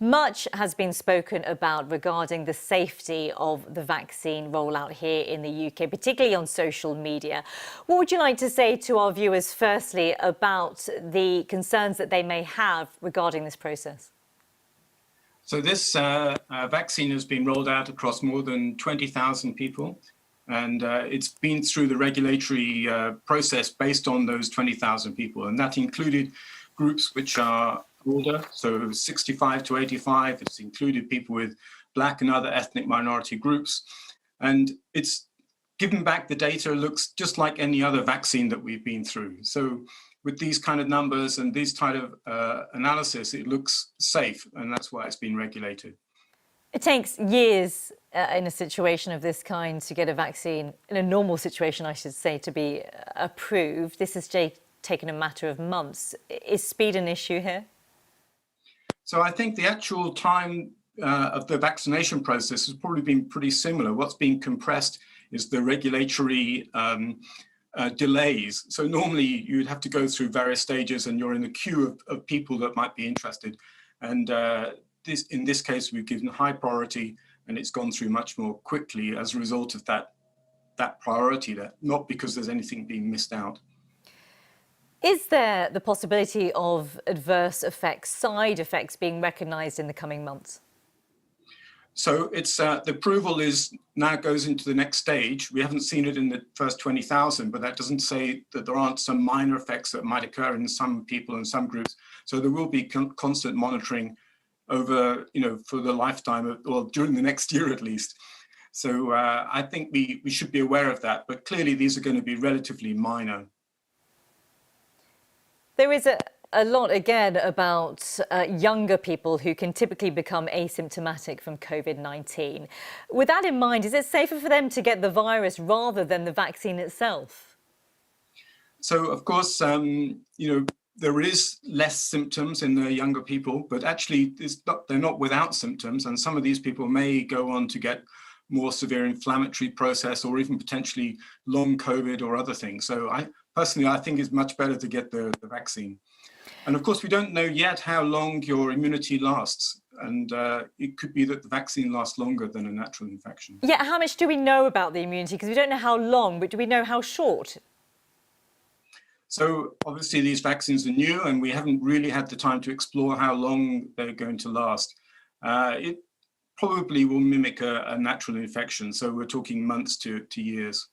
Much has been spoken about regarding the safety of the vaccine rollout here in the UK, particularly on social media. What would you like to say to our viewers, firstly, about the concerns that they may have regarding this process? So this vaccine has been rolled out across more than 20,000 people, and it's been through the regulatory process based on those 20,000 people, and that included groups which are older, so 65 to 85. It's included people with Black and other ethnic minority groups, and it's given back the data. It looks just like any other vaccine that we've been through. So with these kind of numbers and these type of analysis, it looks safe, and that's why it's been regulated. It takes years in a situation of this kind to get a vaccine, in a normal situation, I should say, to be approved. This has taken a matter of months. Is speed an issue here? So I think the actual time of the vaccination process has probably been pretty similar. What's being compressed is the regulatory delays. So normally you'd have to go through various stages and you're in the queue of people that might be interested. And in this case, we've given high priority and it's gone through much more quickly as a result of that priority, not because there's anything being missed out. Is there the possibility of adverse effects, side effects being recognised in the coming months? So it's the approval now goes into the next stage. We haven't seen it in the first 20,000, but that doesn't say that there aren't some minor effects that might occur in some people and some groups. So there will be constant monitoring over, for the lifetime or during the next year at least. So I think we should be aware of that, but clearly these are going to be relatively minor. There is a lot, again, about younger people who can typically become asymptomatic from COVID-19. With that in mind, is it safer for them to get the virus rather than the vaccine itself? So, of course, there is less symptoms in the younger people, but actually they're not without symptoms. And some of these people may go on to get more severe inflammatory process or even potentially long COVID or other things. So personally, I think it's much better to get the vaccine. And of course, we don't know yet how long your immunity lasts. And it could be that the vaccine lasts longer than a natural infection. Yeah, how much do we know about the immunity? Because we don't know how long, but do we know how short? So obviously these vaccines are new and we haven't really had the time to explore how long they're going to last. It probably will mimic a natural infection. So we're talking months to years.